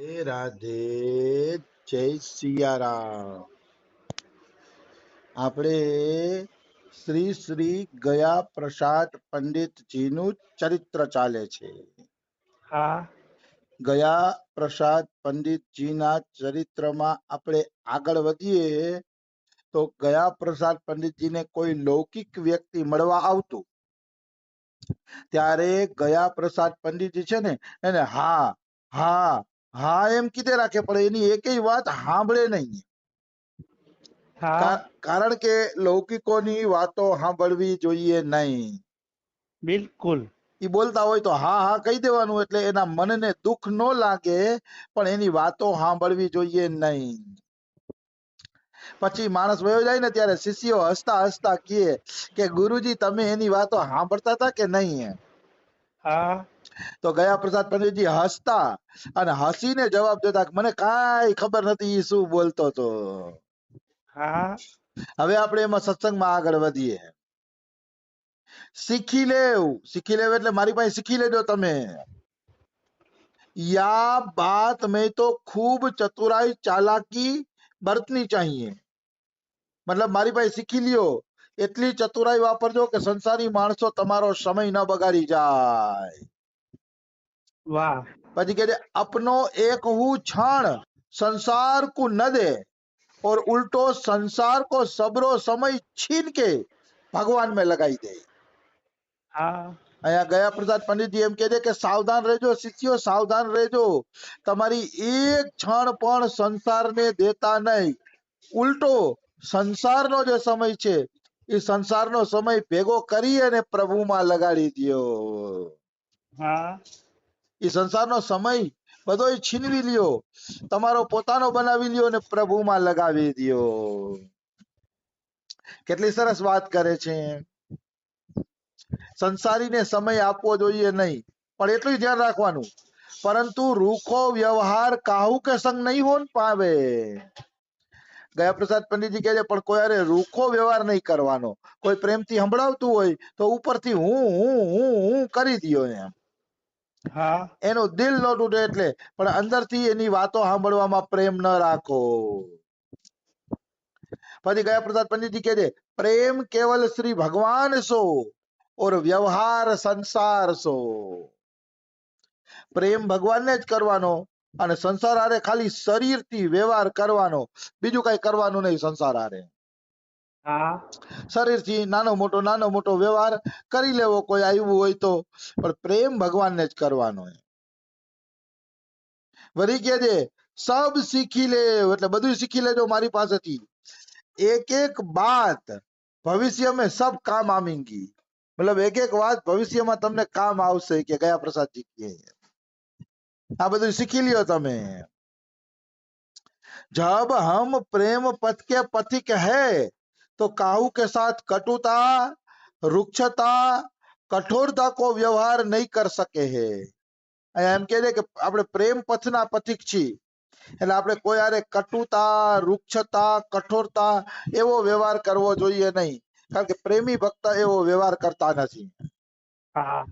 રાધે જય સિયારામ. આપણે શ્રી શ્રી ગયા પ્રસાદ પંડિતજીનું ચરિત્ર ચાલે છે. હા ગયા પ્રસાદ પંડિતજીના ચરિત્રમાં આપણે આગળ વધીએ તો ગયા પ્રસાદ પંડિતજીને કોઈ લૌકિક વ્યક્તિ મળવા આવતું ત્યારે ગયા પ્રસાદ પંડિતજી છે ને એને હા હા હા એમ કીધે રાખે, પણ એની એકેય વાત સાંભળે નહીં. હા કારણ કે લૌકિકોની વાતો સાંભળવી જોઈએ નહીં. બિલકુલ. એ બોલતા હોય તો હા હા કહી દેવાનું, એટલે એના મનને દુઃખ ન લાગે, પણ એની વાતો સાંભળવી જોઈએ નહીં. પછી માણસ વયો જાય ને ત્યારે શિષ્યો હસતા હસતા કહે કે ગુરુજી તમે એની વાતો સાંભળતા હતા કે નહીં? હા તો ગયા પ્રસાદ પંડિતજી હસતા અને હસીને જવાબ દેતા કે મને કાંઈ ખબર નથી ઈ શું બોલતો હતો. હા હવે આપણે એમાં સત્સંગમાં આગળ વધીએ. શીખી લેવ એટલે મારી પાસે શીખી લેજો તમે. યા બાત में तो खूब चतुराई चालाकी बरतनी चाहिए. મતલબ મારી પાસે શીખી લ્યો, એટલી ચતુરાઈ વાપરજો કે સંસારી માણસો તમારો સમય ન બગાડી જાય. વાહ. પછી કહે છે अपनो एक हूँ क्षण संसार को न दे और उल्टो संसार को सबरो समय छीन के भगवान में लगाई दे. હા અહીંયા ગયા પ્રસાદ પંડિતજી એમ કહે છે કે સાવધાન રહેજો શિષ્યો, સાવધાન રહેજો. તમારી એક ક્ષણ પણ સંસારને દેતા નહીં. ઉલટો સંસારનો જે સમય છે એ સંસારનો સમય ભેગો કરી અને પ્રભુમાં લગાડી દ્યો. હા એ સંસારનો સમય બધો છીનવી લ્યો, તમારો પોતાનો બનાવી લ્યો અને પ્રભુમાં લગાવી દ્યો. કેટલી સરસ વાત કરે છે. સંસારીને સમય આપવો જોઈએ નહીં, પણ એટલું ધ્યાન રાખવાનું, પરંતુ રૂખો વ્યવહાર કાહુ કે સંગ નહીં હોન પાવે. ગયા પ્રસાદ પંડિતજી કહે છે પણ કોઈ અરે રૂખો વ્યવહાર નહીં કરવાનો. કોઈ પ્રેમથી સંભળાવતું હોય તો ઉપરથી હું હું હું હું કરી દ્યો એમ. હા એનું દિલ ન તૂટે એટલે, પણ અંદરથી એની વાતો સાંભળવામાં પ્રેમ ન રાખો. પછી ગયા પ્રસાદ પંડિતજી કહે છે પ્રેમ કેવલ શ્રી ભગવાન સો और व्यवहार संसार सो. પ્રેમ ભગવાનને જ કરવાનો અને સંસાર હારે ખાલી શરીરથી વ્યવહાર કરવાનો, બીજું કઈ કરવાનું નહીં. સંસાર હારે હા શરીરથી નાનો મોટો વ્યવહાર કરી લેવો કોઈ આવ્યું હોય તો, પણ પ્રેમ ભગવાનને જ કરવાનો. વળી કે છે સબ શીખી લે એટલે બધું શીખી લેજો મારી પાસેથી. એક એક બાત ભવિષ્ય में सब काम आएंगी. મતલબ એક એક વાત ભવિષ્યમાં તમને કામ આવશે કે ગયા પ્રસાદજી કહે. આ બધું શીખી લ્યો તમે. जब हम प्रेम पथ के पथिक है तो काहू के साथ कटुता रुक्षता कठोरता को व्यवहार नहीं कर सके है. એમ કહે છે કે આપણે પ્રેમ પથના પથિક છીએ, એટલે આપણે કોઈ હારે કટુતા રૂક્ષતા કઠોરતા એવો વ્યવહાર કરવો જોઈએ નહીં, કારણ કે પ્રેમી ભક્ત એવો વ્યવહાર કરતા નથી. હા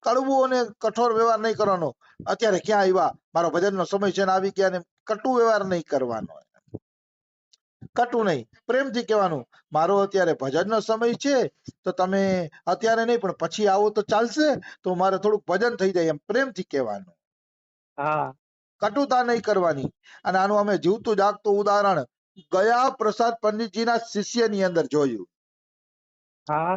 કડવું અને કઠોર વ્યવહાર નહીં કરવાનો. અત્યારે ક્યાં આવ્યા, મારો ભજનનો સમય છે ને આવી ગયા, ને કટુ વ્યવહાર નહીં કરવાનો. કટુ નહીં, પ્રેમથી કહેવાનું મારો અત્યારે ભજનનો સમય છે તો તમે અત્યારે નહીં પણ પછી આવો તો ચાલશે, તો મારે થોડુંક ભજન થઈ જાય, એમ પ્રેમથી કહેવાનું. હા કટુતા નહીં કરવાની. અને આનું અમે જીવતું જાગતું ઉદાહરણ ગયા પ્રસાદ પંડિતજીના શિષ્યની અંદર જોયું. હા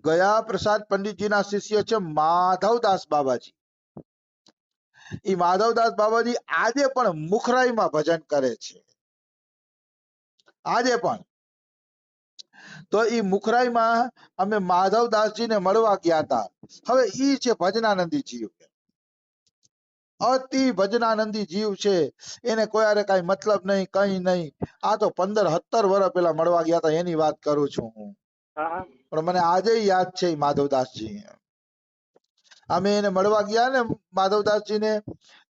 ગયા પ્રસાદ પંડિતજીના શિષ્ય છે માધવદાસ બાબાજી. એ માધવદાસ બાબાજી આજે પણ મુખરાઈમાં ભજન કરે છે, આજે પણ. તો એ મુખરાઈમાં અમે માધવદાસજીને મળવા ગયા હતા. હવે ઈ છે ભજનાનંદી જીવ, અતિ ભજનાનંદી જીવ છે. એને કોઈ હારે કઈ મતલબ નહીં, કઈ નહીં. આ તો 15-17 વર્ષ પેલા મળવા ગયા હતા એની વાત કરું છું હું. હા પણ મને આજે યાદ છે માધવદાસજી. અમે એને મળવા ગયા ને માધવદાસજીને,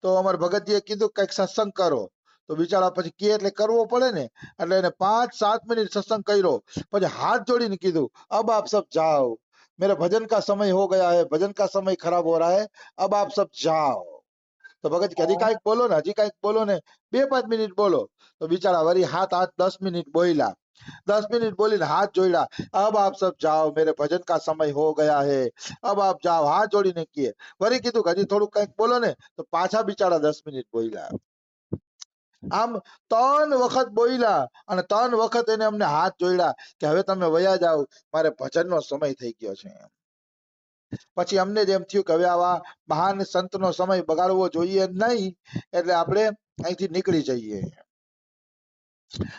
તો અમારા ભગતજીએ કીધું કઈક સત્સંગ કરો. તો બિચારા પછી કે એટલે કરવો પડે ને, એટલે એને 5-7 મિનિટ સત્સંગ કર્યો. પછી હાથ જોડીને કીધું अब आप सब जाओ, मेरा भजन का समय हो गया है, भजन का समय खराब हो रहा है, अब आप सब जाओ. તો ભગત કે હજી હા કાંઈક બોલો ને, હજી કાંઈક બોલો ને, 2-5 મિનિટ બોલો. તો બિચારા વળી 7-8-10 मिनट बोला. 10 मिनट बोलीने हाथ जोड़ा, अब आप सब जाओ, मेरे भजन का समय हो गया है, अब आप जाओ, हाथ जोड़ीने किए. वरी कीधुं हजी थोड़ું કંઈક બોલો ને, તો પાછા બિચારા 10 મિનિટ બોલ્યા. આમ 3 વખત બોલ્યા અને 3 વખત એને અમને હાથ જોડ્યા કે હવે તમે વયા જાઓ, મારે ભજનનો સમય થઈ ગયો છે. પછી અમને જેમ થયું કે હવે આવા મહાન સંતનો સમય બગાડવો જોઈએ નહીં, એટલે આપણે અહીંથી નીકળી જઈએ.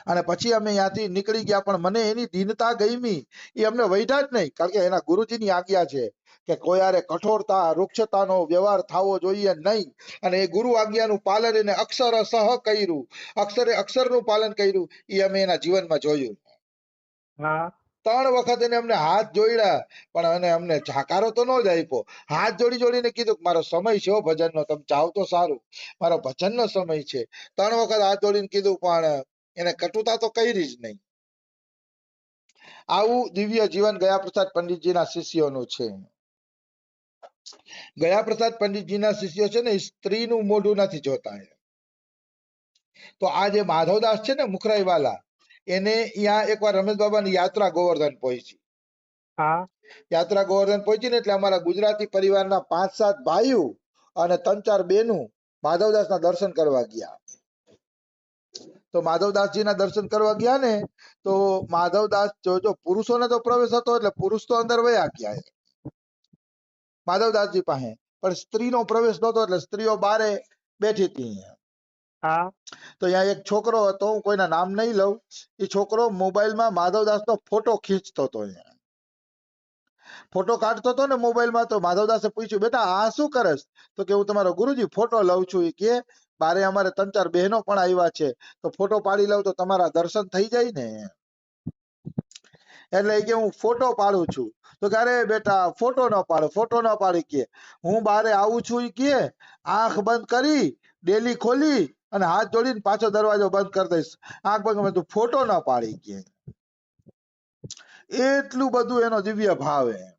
અને પછી અમે ત્યાંથી નીકળી ગયા, પણ મને એની દીનતા ગમી. એ અમને વૈધા જ નહીં, કારણ કે એના ગુરુજીની આજ્ઞા છે કે કોઈ હારે કઠોરતા, વૃક્ષતાનો વ્યવહાર થવો જોઈએ નહીં. અને એ ગુરુ આજ્ઞાનું પાલન એને અક્ષરશઃ કર્યું, અક્ષરે અક્ષરનું પાલન કર્યું. એ અમે એના જીવનમાં જોયું. હા 3 વખત એને અમને હાથ જોડ્યા, પણ એને અમને જાકારો તો ન જ આપ્યો. હાથ જોડી જોડીને કીધું કે મારો સમય છે ભજનનો, તમે જાઓ તો સારું, મારો ભજનનો સમય છે. 3 વખત હાથ જોડીને કીધું, પણ એને કટુતા તો કરી જ નહીં. આવું દિવ્ય જીવન ગયા પ્રસાદ પંડિતજીના શિષ્યોનું છે. ગયા પ્રસાદ પંડિતજીના શિષ્યો છે ને, સ્ત્રીનું મોઢું નથી જોતા. તો આ જે માધવદાસ છે ને મુખરાઈ વાલા, એને અહીંયા એકવાર રમેશ બાબાની યાત્રા ગોવર્ધન પહોંચી. હા યાત્રા ગોવર્ધન પહોંચી ને એટલે અમારા ગુજરાતી પરિવારના 5-7 ભાઈઓ અને 3-4 બહેનું માધવદાસના દર્શન કરવા ગયા. તો માધવદાસજીના દર્શન કરવા ગયા ને, તો માધવદાસ જો પુરુષોને તો પ્રવેશ હતો, એટલે પુરુષ તો અંદર વયા ગયા માધવદાસજી પાસે, પણ સ્ત્રીનો પ્રવેશ નહોતો, એટલે સ્ત્રીઓ બારે બેઠી હતી. હા તો અહીંયા એક છોકરો હતો, હું કોઈના નામ નહીં લઉં, એ છોકરો મોબાઈલમાં માધવદાસનો ફોટો ખીંચતો હતો. ફોટો કાઢતો હતો ને મોબાઈલમાં. તો માધવદાસે પૂછ્યું, બેટા આ શું કરસ? તો કે હું તમારો ગુરુજી ફોટો લઉં છું. એ કે બારે અમારે 3-4 બહેનો પણ આવ્યા છે, તો ફોટો પાડી લઉં તો તમારા દર્શન થઈ જાય ને. એટલે કે હું ફોટો પાડું છું. તો કે અરે બેટા ફોટો ન પાડો, ફોટો ન પાડી, કે હું બારે આવું છું. કે આંખ બંધ કરી, ડેલી ખોલી અને હાથ જોડીને પાછો દરવાજો બંધ કરી દઈશ, આંખ બંધ કરી, તું ફોટો ન પાડી. કે એટલું બધું એનો દિવ્ય ભાવ હે કે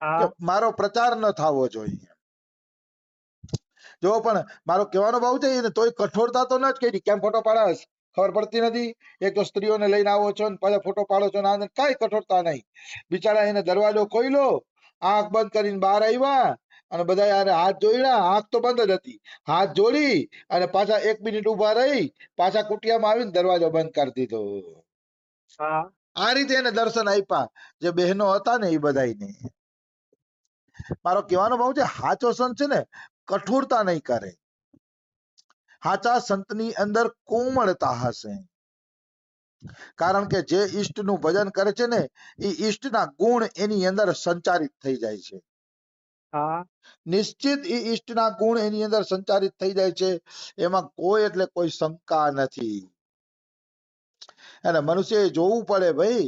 હા મારો પ્રચાર ન થવો જોઈએ. જો પણ મારો કહેવાનો ભાવ છે એને તોય કઠોરતા તો ન જ કરી. કેમ ફોટો પાડાસ? ખબર પડતી નથી? એક તો સ્ત્રીઓને લઈને આવો છો ને પાછા ફોટો પાડો છો ને, કાંઈ કઠોરતા નહીં. બિચારા એને દરવાજો ખોલ્યો, આંખ બંધ કરીને બહાર આવ્યા અને બધા યાર હાથ જોડ્યા. આંખ તો બંધ જ હતી, હાથ જોડી અને પાછા 1 મિનિટ ઉભા રહી, પાછા કુટિયામાં આવીને દરવાજો બંધ કરી દીધો. હા આ રીતે એને દર્શન આપ્યા જે બહેનો હતા ને એ બધાને. મારો કહેવાનો ભાવ છે, સાચો સંત છે ને કઠોરતા નહીં કરે. સાચા સંતની અંદર કોમળતા હશે, કારણ કે જે ઈષ્ટનું ભજન કરે છે ને, એ ઈષ્ટના ગુણ એની અંદર સંચારિત થઈ જાય છે. હા નિશ્ચિત એ ઈષ્ટના ગુણ એની અંદર સંચારિત થઈ જાય છે, એમાં કોઈ એટલે કોઈ શંકા નથી. અને મનુષ્ય જોવું પડે ભાઈ.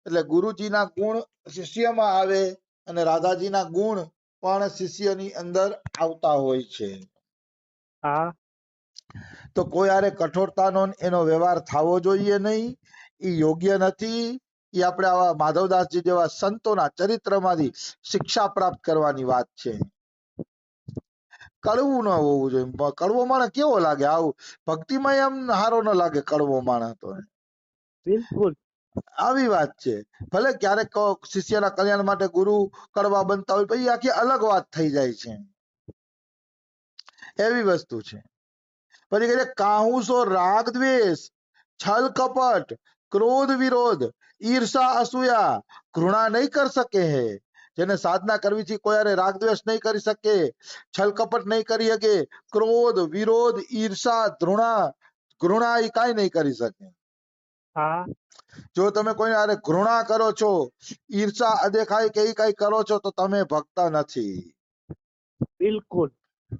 એટલે ગુરુજીના ગુણ શિષ્યમાં આવે અને રાધાજીના ગુણ પણ શિષ્યની અંદર આવતા હોય છે. હા તો કોઈ હારે કઠોરતાનો એનો વ્યવહાર થવો જોઈએ નહીં, એ યોગ્ય નથી. એ આપણે આવા માધવદાસજી જેવા સંતોના ચરિત્રમાંથી શિક્ષા પ્રાપ્ત કરવાની વાત છે. કડવું ન હોવું જોઈએ. કડવો માણસ કેવો લાગે? આવું ભક્તિમાં એમ હારો ન લાગે કડવો માણસ. તો બિલકુલ આવી વાત છે. ભલે ક્યારેક શિષ્યના કલ્યાણ માટે ગુરુ કડવા બનતા હોય, પછી આખી અલગ વાત થઈ જાય છે. એવી વસ્તુ છે. પછી કહે છે કાહુસો રાગ દ્વેષ, છલ કપટ, ક્રોધ વિરોધ, ઈર્ષા અસૂયા, ઘૃણા નહીં કર શકે હે. જેને સાધના કરવી છે કોઈ હારે રાગ દ્વેષ નહીં કરી શકે, છલ કપટ નહીં કરી શકે, ક્રોધ વિરોધ ઈર્ષા ઘૃણા એ કાંઈ નહીં કરી શકે. હા જો તમે કોઈ હારે ઘૃણા કરો છો, ઈર્ષા અદેખાઈ કે કઈ કરો છો, તો તમે ભક્ત નથી. બિલકુલ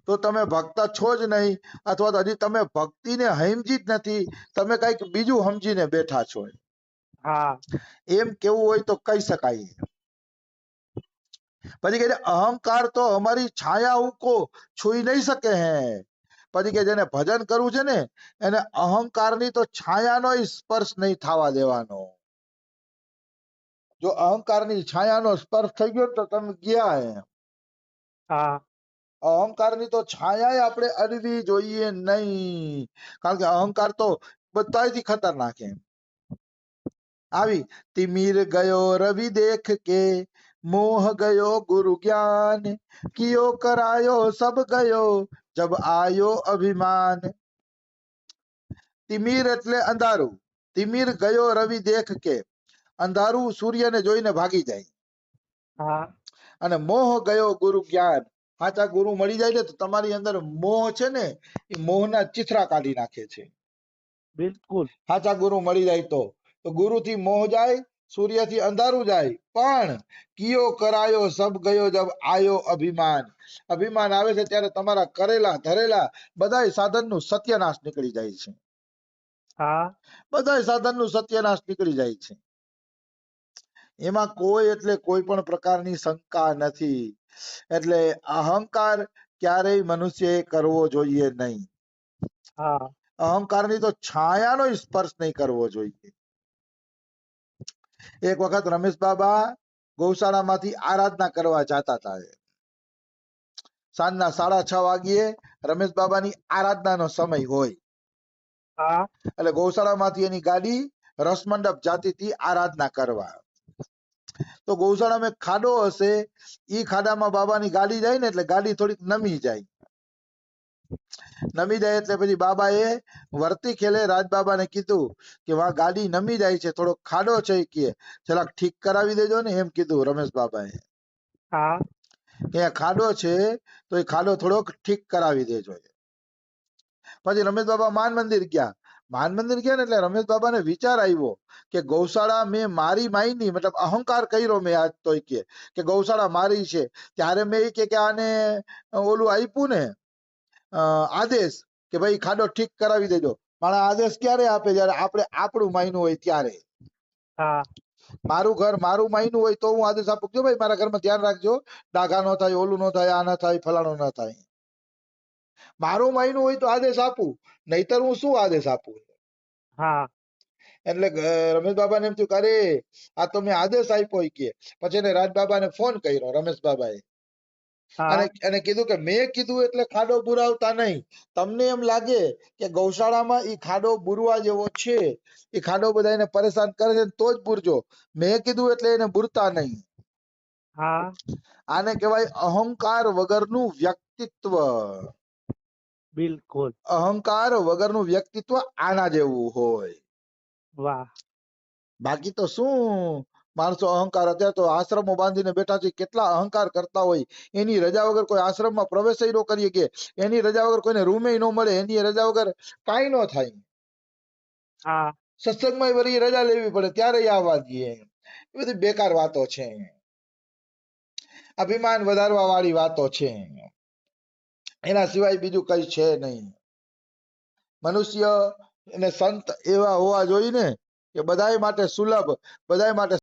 તો તમે ભક્ત છો જ નહીં, અથવા તો હજી તમે ભક્તિને સમજી જ નથી, તમે કઈક બીજું સમજીને બેઠા છો. હા એમ કેવું હોય તો કહી શકાય. પછી કહે અહંકાર તો અમારી છાયા ઉકો છુઈ નહીં શકે હે. પછી કે જેને ભજન કરવું છે ને, એને અહંકારની તો છાયાનો સ્પર્શ નહીં થવા દેવાનો. જો અહંકારની છાયાનો સ્પર્શ થઈ ગયો તો તમે ગયા. હા અહંકારની તો છાયા આપણે અડવી જોઈએ નહીં, કારણ કે અહંકાર તો બધાથી ખતરનાક છે. આવી તિમિર ગયો રવિ દેખ કે, મોહ ગયો ગુરુ જ્ઞાન, કિયો કરાયો સબ ગયો, જબ આયો અભિમાન. તિમિર એટલે અંધારું, તિમિર ગયો રવિ દેખ કે, અંધારું સૂર્યને જોઈને ભાગી જાય. હા અને મોહ ગયો ગુરુ જ્ઞાન, સાચા ગુરુ મળી જાય ને તો તમારી અંદર મોહ છે ને એ મોહના ચિથરા કાઢી નાખે છે. બિલકુલ સાચા ગુરુ મળી જાય તો ગુરુથી મોહ જાય, સૂર્યથી અંધારું જાય, પણ કિયો કરાયો સબ ગયો જબ આયો અભિમાન. અભિમાન આવે છે ત્યારે તમારા કરેલા ધરેલા બધાય સાધનનું સત્યનાશ નીકળી જાય છે. હા બધાય સાધનનું સત્યનાશ નીકળી જાય છે. એમાં કોઈ એટલે કોઈ પણ પ્રકારની શંકા નથી. એટલે અહંકાર ક્યારેય મનુષ્યએ કરવો જોઈએ નહીં. હા અહંકારની તો છાયાનો સ્પર્શ નહીં કરવો જોઈએ. એક વખત રમેશ બાબા ગૌશાળામાંથી આરાધના કરવા જતા હતા. સાંજના 6:30 વાગ્યે રમેશ બાબાની આરાધનાનો સમય હોય. હા એટલે ગૌશાળામાંથી એની ગાડી રસમંડપ જાતી હતી આરાધના કરવા. તો ગૌશાળામાં એક ખાડો હશે, ઈ ખાડામાં બાબાની ગાડી જાય ને એટલે ગાડી થોડીક નમી જાય. નમી જાય એટલે પછી બાબાએ વર્તી ખેલે રાજબાબાને કીધું કે વાં ગાડી નમી જાય છે, થોડો ખાડો છે, કે જરાક ઠીક કરાવી દેજો ને, એમ કીધું રમેશ બાબાએ. હા કે ખાડો છે તો એ ખાડો થોડોક ઠીક કરાવી દેજો. પછી રમેશ બાબા માન મંદિર ગયા. માન મંદિર ગયા ને એટલે રમેશ બાબાને વિચાર આવ્યો કે ગૌશાળા મેં મારી માયની, મતલબ અહંકાર કર્યો મેં આજ તો કે ગૌશાળા મારી છે. ત્યારે મેં કે આને ઓલું આપ્યું ને આદેશ કે ભાઈ ખાડો ઠીક કરાવી દેજો. પણ આદેશ ક્યારે આપે? જયારે આપણે આપણું માયનું હોય ત્યારે. હા મારું ઘર મારું માયનું હોય તો હું આદેશ આપું કે ભાઈ મારા ઘરમાં ધ્યાન રાખજો, ડાઘા નો થાય, ઓલું નો થાય, આ ના થાય, ફલાણું ના થાય. મારું માયનું હોય તો આદેશ આપું, નહીતર હું શું આદેશ આપું? હા એટલે રમેશ બાબાને એમ થયું કે અરે આ તો મેં આદેશ આપ્યો કે. પછી એને રાજબાબાને ફોન કર્યો રમેશ બાબાએ, અને હા એને કીધું કે મેં કીધું એટલે ખાડો બુરાવતા નહીં. તમને એમ લાગે કે ગૌશાળામાં ઈ ખાડો બુરવા જેવો છે, એ ખાડો બધા એને પરેશાન કરે છે તો જ બુરજો, મેં કીધું એટલે એને બુરતા નહીં. હા આને કહેવાય અહંકાર વગરનું વ્યક્તિત્વ. બિલકુલ અહંકાર વગરનું વ્યક્તિત્વ આના જેવું હોય. વાહ બાકી તો શું માણસો અહંકાર, અત્યારે તો આશ્રમો બાંધીને બેઠા છે, કેટલા અહંકાર કરતા હોય. એની રજા વગર કોઈ આશ્રમમાં પ્રવેશ ન કરીએ, કે એની રજા વગર કોઈને રૂમે ન મળે, એની રજા વગર કાંઈ ન થાય. હા સત્સંગમાં વળી રજા લેવી પડે ત્યારે આવવા દઈએ. એ બધી બેકાર વાતો છે, અભિમાન વધારવા વાળી વાતો છે. એના સિવાય બીજું કઈ છે નહીં. મનુષ્ય અને સંત એવા હોવા જોઈએ ને કે બધાય માટે સુલભ, બધાય માટે